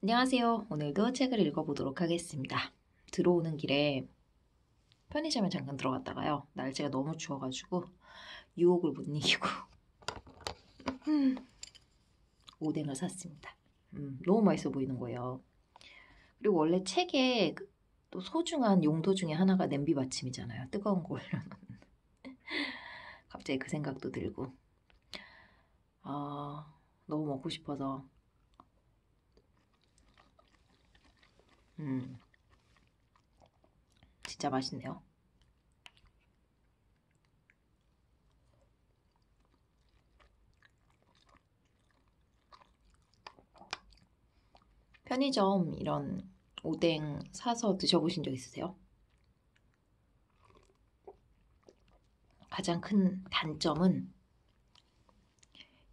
안녕하세요. 오늘도 책을 읽어보도록 하겠습니다. 들어오는 길에 편의점에 잠깐 들어갔다가요. 날씨가 너무 추워가지고 유혹을 못 이기고 오뎅을 샀습니다. 너무 맛있어 보이는 거예요. 그리고 원래 책에 또 소중한 용도 중에 하나가 냄비 받침이잖아요. 뜨거운 거 올려놓는. 갑자기 그 생각도 들고 너무 먹고 싶어서 진짜 맛있네요. 편의점 이런 오뎅 사서 드셔보신 적 있으세요? 가장 큰 단점은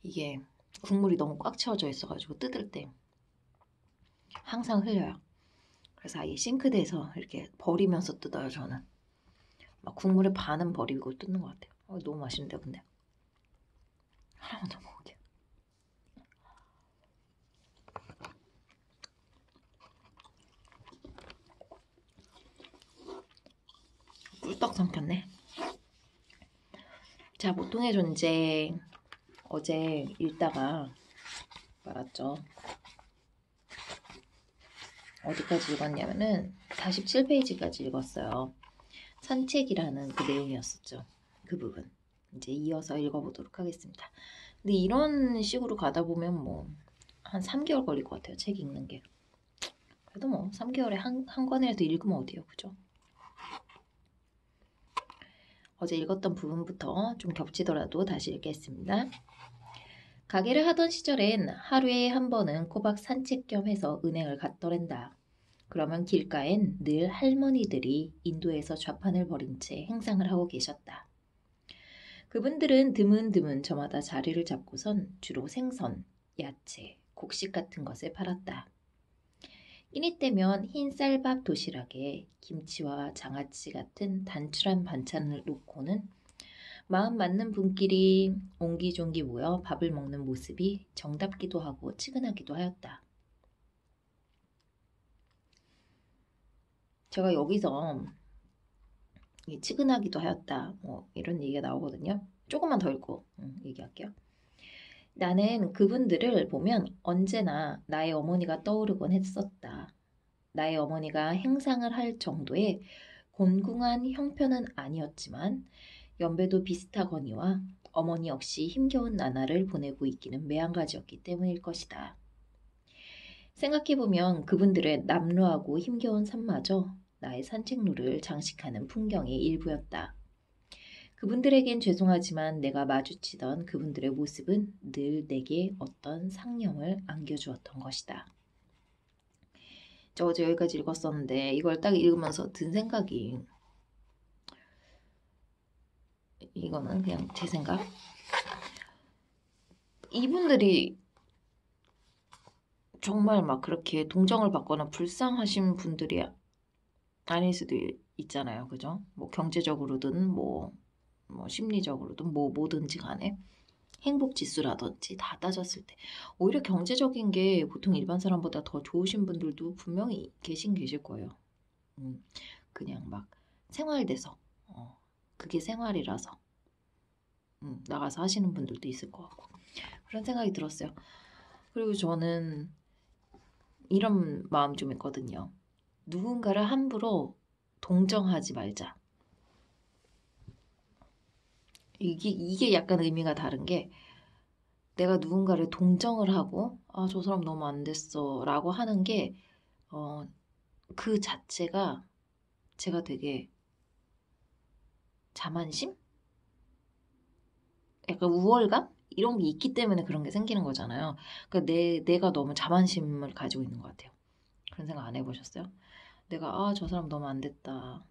이게 국물이 너무 꽉 채워져 있어가지고 뜯을 때 항상 흘려요. 그래서 아예 싱크대에서 이렇게 버리면서 뜯어요. 저는 막 국물의 반은 버리고 뜯는 것 같아요. 너무 맛있는데 근데 하나만 더 먹을게요. 꿀떡 삼켰네. 자, 보통의 존재 어제 읽다가 말았죠. 어디까지 읽었냐면은 47페이지까지 읽었어요. 산책이라는 그 내용이었었죠. 그 부분 이제 이어서 읽어보도록 하겠습니다. 근데 이런 식으로 가다 보면 뭐 한 3개월 걸릴 것 같아요. 책 읽는 게. 그래도 뭐 3개월에 한 권이라도 읽으면 어디요, 그죠? 어제 읽었던 부분부터 좀 겹치더라도 다시 읽겠습니다. 가게를 하던 시절엔 하루에 한 번은 꼬박 산책 겸 해서 은행을 갔더랜다. 그러면 길가엔 늘 할머니들이 인도에서 좌판을 벌인 채 행상을 하고 계셨다. 그분들은 드문드문 저마다 자리를 잡고선 주로 생선, 야채, 곡식 같은 것을 팔았다. 끼니 때면 흰 쌀밥 도시락에 김치와 장아찌 같은 단출한 반찬을 놓고는 마음 맞는 분끼리 옹기종기 모여 밥을 먹는 모습이 정답기도 하고 치근하기도 하였다. 제가 여기서 치근하기도 하였다 뭐 이런 얘기가 나오거든요. 조금만 더 읽고 얘기할게요. 나는 그분들을 보면 언제나 나의 어머니가 떠오르곤 했었다. 나의 어머니가 행상을 할 정도의 곤궁한 형편은 아니었지만 연배도 비슷하거니와 어머니 역시 힘겨운 나날을 보내고 있기는 매한가지였기 때문일 것이다. 생각해보면 그분들의 남루하고 힘겨운 삶마저 나의 산책로를 장식하는 풍경의 일부였다. 그분들에겐 죄송하지만 내가 마주치던 그분들의 모습은 늘 내게 어떤 상념을 안겨주었던 것이다. 저 어제 여기까지 읽었었는데 이걸 딱 읽으면서 든 생각이 이거는 그냥 제 생각. 이분들이 정말 막 그렇게 동정을 받거나 불쌍하신 분들이 아닐 수도 있잖아요. 그죠? 뭐 경제적으로든 뭐 심리적으로든 뭐 뭐든지 간에 행복 지수라든지 다 따졌을 때 오히려 경제적인 게 보통 일반 사람보다 더 좋으신 분들도 분명히 계실 거예요. 그냥 막 생활돼서 그게 생활이라서 나가서 하시는 분들도 있을 것 같고 그런 생각이 들었어요. 그리고 저는 이런 마음 좀 있거든요. 누군가를 함부로 동정하지 말자. 이게 약간 의미가 다른 게 내가 누군가를 동정을 하고 저 사람 너무 안 됐어 라고 하는 게 그 자체가 제가 되게 자만심? 약간 우월감? 이런 게 있기 때문에 그런 게 생기는 거잖아요. 그러니까 내가 너무 자만심을 가지고 있는 것 같아요. 그런 생각 안 해보셨어요? 내가 저 사람 너무 안 됐다.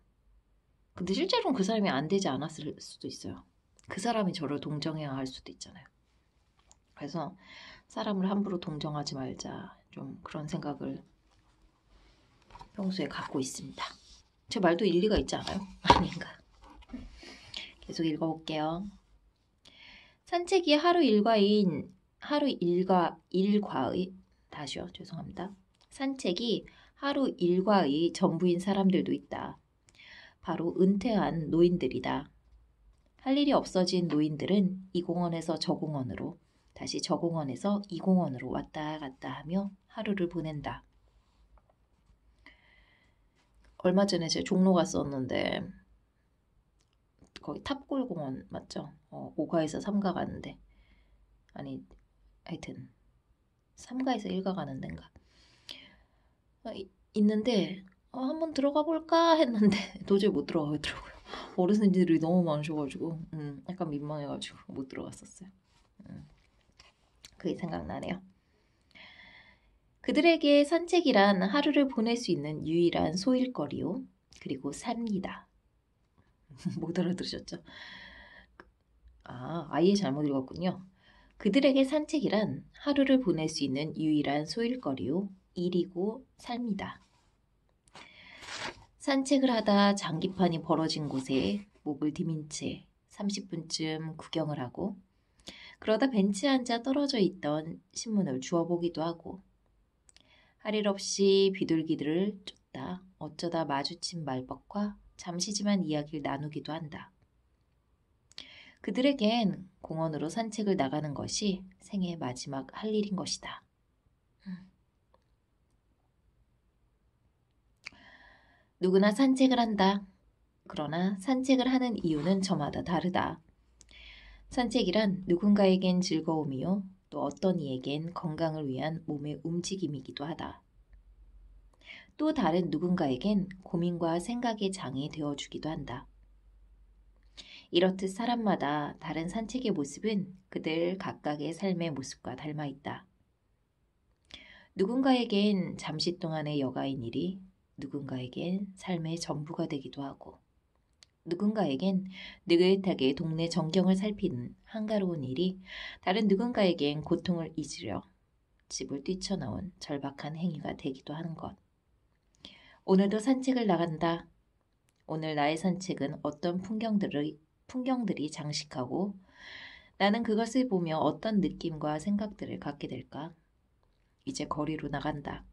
근데 실제로는 그 사람이 안 되지 않았을 수도 있어요. 그 사람이 저를 동정해야 할 수도 있잖아요. 그래서 사람을 함부로 동정하지 말자. 좀 그런 생각을 평소에 갖고 있습니다. 제 말도 일리가 있지 않아요? 아닌가? 계속 읽어볼게요. 산책이 하루 일과의 다시요. 죄송합니다. 산책이 하루 일과의 전부인 사람들도 있다. 바로 은퇴한 노인들이다. 할 일이 없어진 노인들은 이 공원에서 저 공원으로, 다시 저 공원에서 이 공원으로 왔다 갔다 하며 하루를 보낸다. 얼마 전에 제 종로 갔었는데 거기 탑골공원 맞죠? 5가에서 3가 가는데, 아니 하여튼 3가에서 1가 가는 데인가 있는데 한번 들어가 볼까 했는데 도저히 못 들어가겠더라고요. 어르신들이 너무 많으셔가지고 약간 민망해가지고 못 들어갔었어요. 그게 생각나네요. 그들에게 산책이란 하루를 보낼 수 있는 유일한 소일거리요. 그리고 삽니다. 못 알아들으셨죠? 아예 잘못 읽었군요. 그들에게 산책이란 하루를 보낼 수 있는 유일한 소일거리요. 일이고 삽니다. 산책을 하다 장기판이 벌어진 곳에 목을 디민 채 30분쯤 구경을 하고, 그러다 벤치에 앉아 떨어져 있던 신문을 주워보기도 하고, 할 일 없이 비둘기들을 쫓다 어쩌다 마주친 말벗과 잠시지만 이야기를 나누기도 한다. 그들에겐 공원으로 산책을 나가는 것이 생애 마지막 할 일인 것이다. 누구나 산책을 한다. 그러나 산책을 하는 이유는 저마다 다르다. 산책이란 누군가에겐 즐거움이요, 또 어떤 이에겐 건강을 위한 몸의 움직임이기도 하다. 또 다른 누군가에겐 고민과 생각의 장이 되어주기도 한다. 이렇듯 사람마다 다른 산책의 모습은 그들 각각의 삶의 모습과 닮아 있다. 누군가에겐 잠시 동안의 여가인 일이 누군가에겐 삶의 전부가 되기도 하고, 누군가에겐 느긋하게 동네 전경을 살피는 한가로운 일이 다른 누군가에겐 고통을 잊으려 집을 뛰쳐나온 절박한 행위가 되기도 하는 것. 오늘도 산책을 나간다. 오늘 나의 산책은 어떤 풍경들이 장식하고 나는 그것을 보며 어떤 느낌과 생각들을 갖게 될까? 이제 거리로 나간다.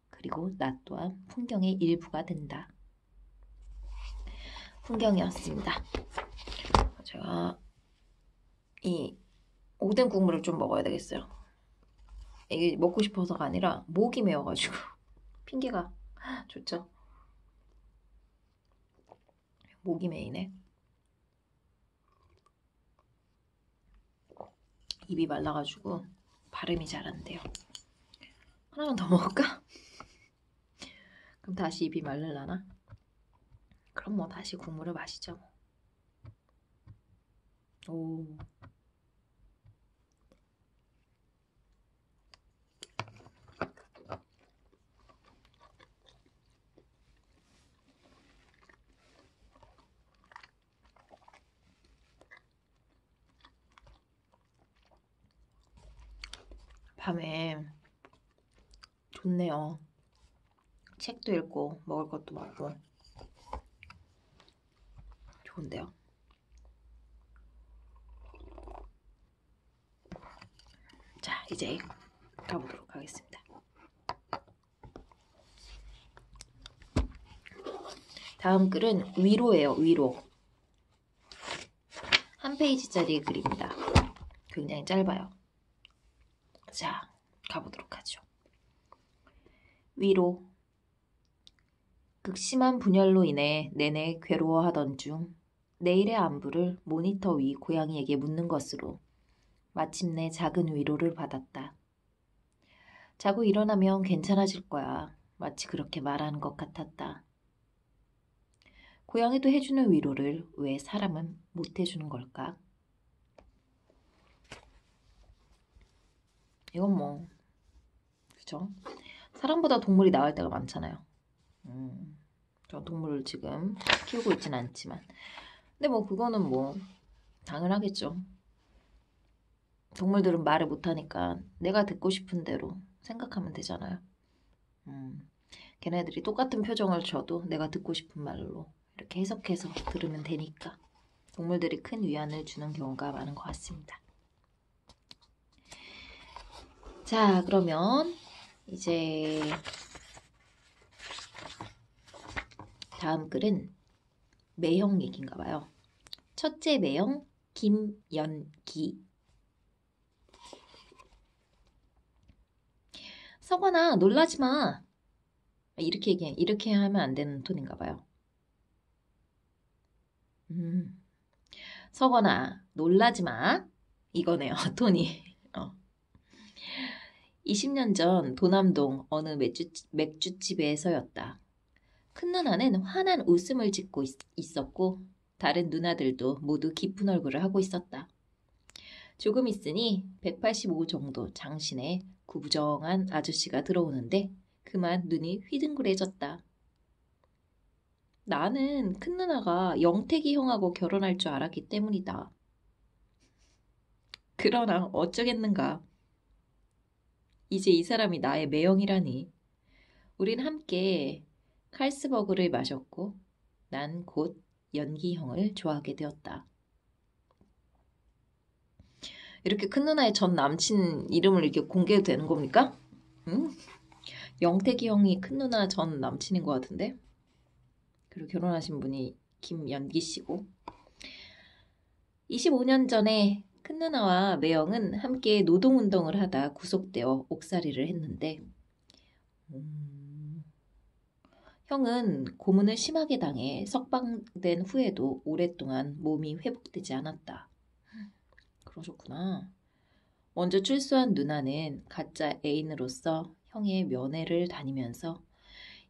그리고 나 또한 풍경의 일부가 된다. 풍경이었습니다. 제가 이 오뎅 국물을 좀 먹어야 되겠어요. 이게 먹고 싶어서가 아니라 목이 메어가지고 핑계가 좋죠. 목이 메이네. 입이 말라가지고 발음이 잘 안 돼요. 하나만 더 먹을까? 그럼 다시 입이 마르려나? 그럼 뭐 다시 국물을 마시죠. 오. 밤에 좋네요. 책도 읽고 먹을 것도 먹고 좋은데요. 자, 이제 가보도록 하겠습니다. 다음 글은 위로예요. 위로. 한 페이지짜리 글입니다. 굉장히 짧아요. 자, 가보도록 하죠. 위로. 극심한 분열로 인해 내내 괴로워하던 중 내일의 안부를 모니터 위 고양이에게 묻는 것으로 마침내 작은 위로를 받았다. 자고 일어나면 괜찮아질 거야. 마치 그렇게 말하는 것 같았다. 고양이도 해주는 위로를 왜 사람은 못 해주는 걸까? 이건 뭐 그죠? 사람보다 동물이 나을 때가 많잖아요. 저 동물을 지금 키우고 있진 않지만, 근데 뭐 그거는 뭐 당연하겠죠. 동물들은 말을 못하니까 내가 듣고 싶은 대로 생각하면 되잖아요. 걔네들이 똑같은 표정을 줘도 내가 듣고 싶은 말로 이렇게 해석해서 들으면 되니까 동물들이 큰 위안을 주는 경우가 많은 것 같습니다. 자, 그러면 이제 다음 글은 매형 얘기인가 봐요. 첫째 매형 김연기. 서건아 놀라지 마. 이렇게 하면 안 되는 톤인가 봐요. 서건아 놀라지 마. 이거네요. 톤이. 20년 전 도남동 어느 맥주집에서였다. 큰 누나는 환한 웃음을 짓고 있었고 다른 누나들도 모두 깊은 얼굴을 하고 있었다. 조금 있으니 185 정도 장신의 구부정한 아저씨가 들어오는데 그만 눈이 휘둥그레졌다. 나는 큰 누나가 영택이 형하고 결혼할 줄 알았기 때문이다. 그러나 어쩌겠는가. 이제 이 사람이 나의 매형이라니. 우린 함께 칼스버그를 마셨고 난 곧 연기형을 좋아하게 되었다. 이렇게 큰 누나의 전 남친 이름을 이렇게 공개해도 되는 겁니까? 응? 영택이 형이 큰 누나 전 남친인 것 같은데? 그리고 결혼하신 분이 김연기 씨고. 25년 전에 큰 누나와 매형은 함께 노동운동을 하다 구속되어 옥살이를 했는데 형은 고문을 심하게 당해 석방된 후에도 오랫동안 몸이 회복되지 않았다. 그러셨구나. 먼저 출소한 누나는 가짜 애인으로서 형의 면회를 다니면서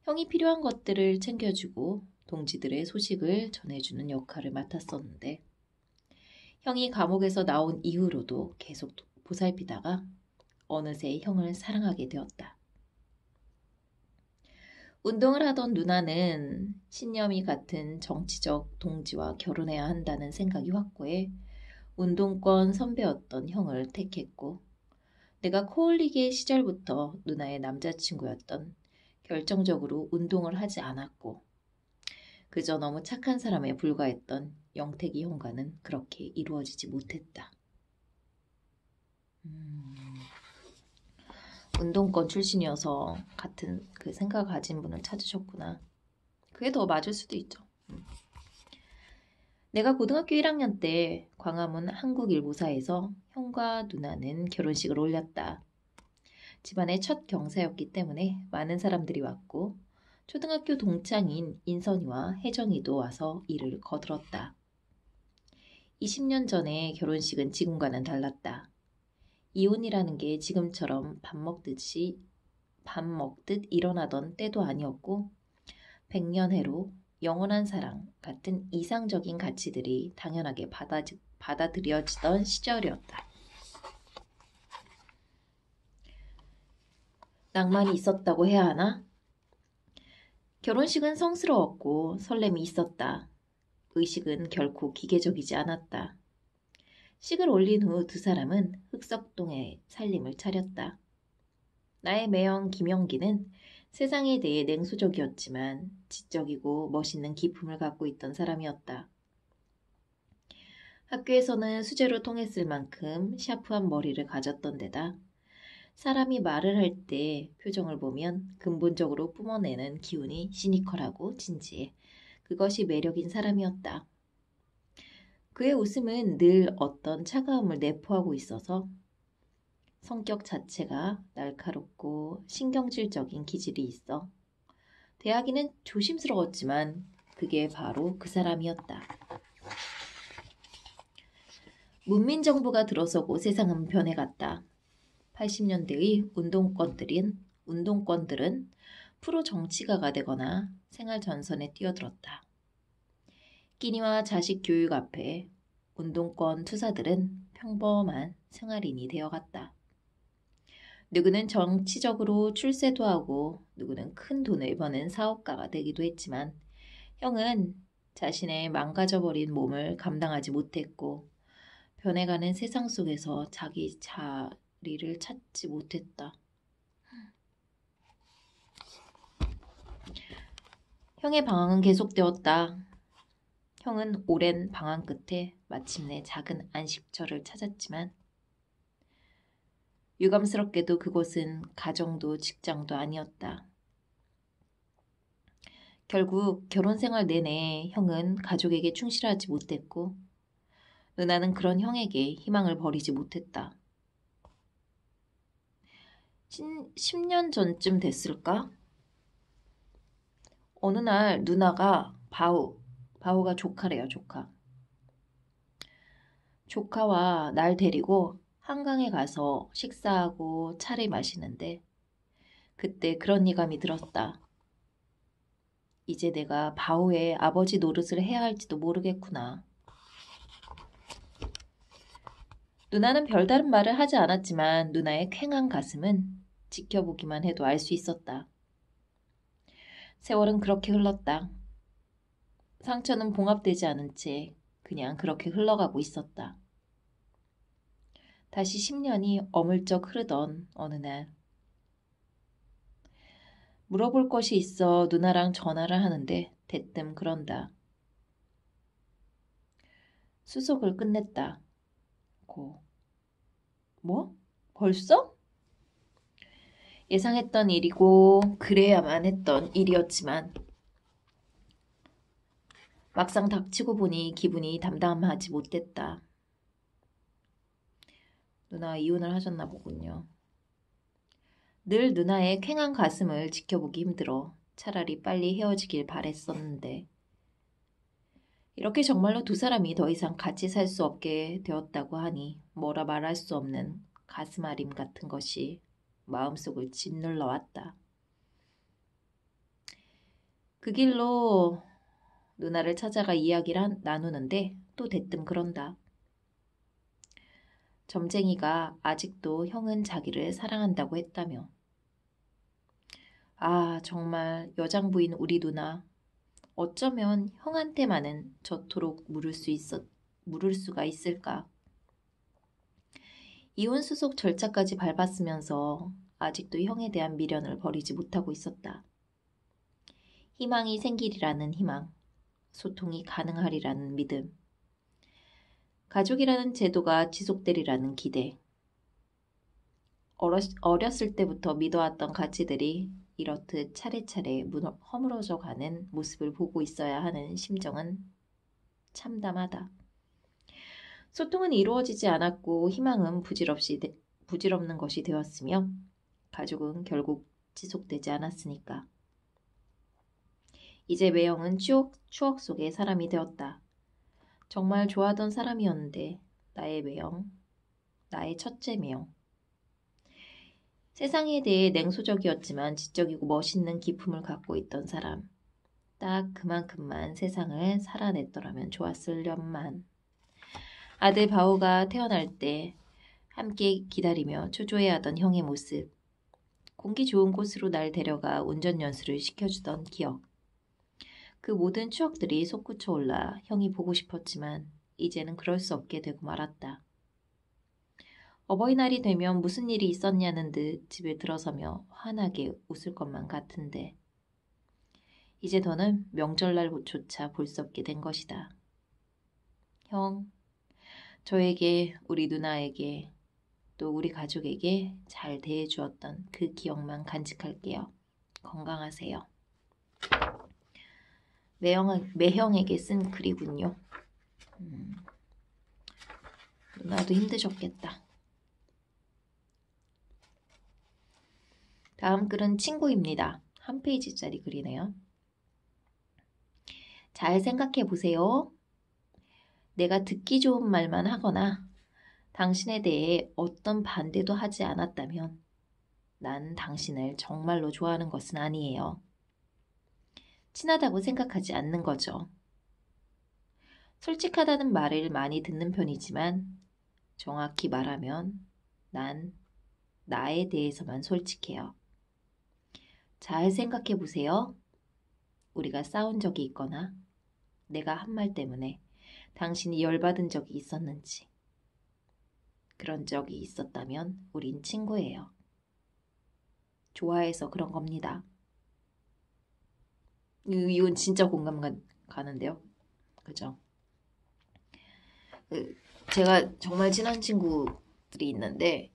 형이 필요한 것들을 챙겨주고 동지들의 소식을 전해주는 역할을 맡았었는데 형이 감옥에서 나온 이후로도 계속 보살피다가 어느새 형을 사랑하게 되었다. 운동을 하던 누나는 신념이 같은 정치적 동지와 결혼해야 한다는 생각이 확고해 운동권 선배였던 형을 택했고 내가 코올리게 시절부터 누나의 남자친구였던 결정적으로 운동을 하지 않았고 그저 너무 착한 사람에 불과했던 영택이 형과는 그렇게 이루어지지 못했다. 운동권 출신이어서 같은 그 생각을 가진 분을 찾으셨구나. 그게 더 맞을 수도 있죠. 내가 고등학교 1학년 때 광화문 한국일보사에서 형과 누나는 결혼식을 올렸다. 집안의 첫 경사였기 때문에 많은 사람들이 왔고 초등학교 동창인 인선이와 혜정이도 와서 이를 거들었다. 20년 전에 결혼식은 지금과는 달랐다. 이혼이라는 게 지금처럼 밥 먹듯 일어나던 때도 아니었고 100년해로 영원한 사랑 같은 이상적인 가치들이 당연하게 받아들여지던 시절이었다. 낭만이 있었다고 해야 하나? 결혼식은 성스러웠고 설렘이 있었다. 의식은 결코 기계적이지 않았다. 식을 올린 후 두 사람은 흑석동의 살림을 차렸다. 나의 매형 김영기는 세상에 대해 냉소적이었지만 지적이고 멋있는 기품을 갖고 있던 사람이었다. 학교에서는 수재로 통했을 만큼 샤프한 머리를 가졌던 데다 사람이 말을 할 때 표정을 보면 근본적으로 뿜어내는 기운이 시니컬하고 진지해 그것이 매력인 사람이었다. 그의 웃음은 늘 어떤 차가움을 내포하고 있어서 성격 자체가 날카롭고 신경질적인 기질이 있어 대하기는 조심스러웠지만 그게 바로 그 사람이었다. 문민정부가 들어서고 세상은 변해갔다. 80년대의 운동권들은 프로 정치가가 되거나 생활 전선에 뛰어들었다. 끼니와 자식 교육 앞에 운동권 투사들은 평범한 생활인이 되어갔다. 누구는 정치적으로 출세도 하고 누구는 큰 돈을 버는 사업가가 되기도 했지만 형은 자신의 망가져버린 몸을 감당하지 못했고 변해가는 세상 속에서 자기 자리를 찾지 못했다. 형의 방황은 계속되었다. 형은 오랜 방황 끝에 마침내 작은 안식처를 찾았지만 유감스럽게도 그곳은 가정도 직장도 아니었다. 결국 결혼 생활 내내 형은 가족에게 충실하지 못했고 누나는 그런 형에게 희망을 버리지 못했다. 10년 전쯤 됐을까? 어느 날 누나가 바우가 조카래요, 조카. 조카와 날 데리고 한강에 가서 식사하고 차를 마시는데 그때 그런 예감이 들었다. 이제 내가 바우의 아버지 노릇을 해야 할지도 모르겠구나. 누나는 별다른 말을 하지 않았지만 누나의 퀭한 가슴은 지켜보기만 해도 알 수 있었다. 세월은 그렇게 흘렀다. 상처는 봉합되지 않은 채 그냥 그렇게 흘러가고 있었다. 다시 10년이 어물쩍 흐르던 어느 날 물어볼 것이 있어 누나랑 전화를 하는데 대뜸 그런다. 수속을 끝냈다. 고. 뭐? 벌써? 예상했던 일이고 그래야만 했던 일이었지만 막상 닥치고 보니 기분이 담담하지 못했다. 누나가 이혼을 하셨나 보군요. 늘 누나의 퀭한 가슴을 지켜보기 힘들어 차라리 빨리 헤어지길 바랬었는데 이렇게 정말로 두 사람이 더 이상 같이 살 수 없게 되었다고 하니 뭐라 말할 수 없는 가슴 아림 같은 것이 마음속을 짓눌러 왔다. 그 길로 누나를 찾아가 이야기를 나누는데 또 대뜸 그런다. 점쟁이가 아직도 형은 자기를 사랑한다고 했다며. 아, 정말 여장부인 우리 누나. 어쩌면 형한테만은 저토록 물을 수가 있을까. 이혼 수속 절차까지 밟았으면서 아직도 형에 대한 미련을 버리지 못하고 있었다. 희망이 생기리라는 희망, 소통이 가능하리라는 믿음, 가족이라는 제도가 지속되리라는 기대. 어렸을 때부터 믿어왔던 가치들이 이렇듯 차례차례 허물어져 가는 모습을 보고 있어야 하는 심정은 참담하다. 소통은 이루어지지 않았고 희망은 부질없는 것이 되었으며 가족은 결국 지속되지 않았으니까. 이제 매형은 추억 속의 사람이 되었다. 정말 좋아하던 사람이었는데 나의 매형, 나의 첫째 매형. 세상에 대해 냉소적이었지만 지적이고 멋있는 기품을 갖고 있던 사람. 딱 그만큼만 세상을 살아냈더라면 좋았을련만. 아들 바오가 태어날 때 함께 기다리며 초조해하던 형의 모습. 공기 좋은 곳으로 날 데려가 운전 연수를 시켜주던 기억. 그 모든 추억들이 솟구쳐 올라 형이 보고 싶었지만 이제는 그럴 수 없게 되고 말았다. 어버이날이 되면 무슨 일이 있었냐는 듯 집에 들어서며 환하게 웃을 것만 같은데 이제 더는 명절날조차 볼 수 없게 된 것이다. 형, 저에게, 우리 누나에게, 또 우리 가족에게 잘 대해주었던 그 기억만 간직할게요. 건강하세요. 매형에게 쓴 글이군요. 누나도 힘드셨겠다. 다음 글은 친구입니다. 한 페이지짜리 글이네요. 잘 생각해 보세요. 내가 듣기 좋은 말만 하거나 당신에 대해 어떤 반대도 하지 않았다면 난 당신을 정말로 좋아하는 것은 아니에요. 친하다고 생각하지 않는 거죠. 솔직하다는 말을 많이 듣는 편이지만 정확히 말하면 난 나에 대해서만 솔직해요. 잘 생각해 보세요. 우리가 싸운 적이 있거나 내가 한 말 때문에 당신이 열받은 적이 있었는지. 그런 적이 있었다면 우린 친구예요. 좋아해서 그런 겁니다. 이건 진짜 공감 가는데요. 그죠? 제가 정말 친한 친구들이 있는데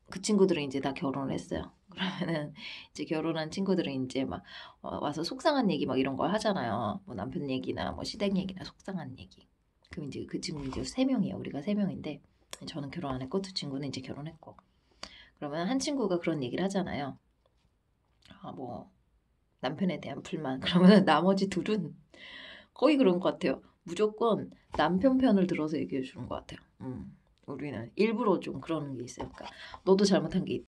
그 친구들은 이제 다 결혼을 했어요. 그러면은 이제 결혼한 친구들은 이제 막 와서 속상한 얘기 막 이런 거 하잖아요. 뭐 남편 얘기나 뭐 시댁 얘기나 속상한 얘기. 그럼 이제 그 친구 이제 3명이에요. 우리가 3명인데 저는 결혼 안 했고 두 친구는 이제 결혼했고. 그러면 한 친구가 그런 얘기를 하잖아요. 뭐 남편에 대한 불만. 그러면 나머지 둘은 거의 그런 것 같아요. 무조건 남편 편을 들어서 얘기해 주는 것 같아요. 우리는 일부러 좀 그러는 게 있어요. 그러니까 너도 잘못한 게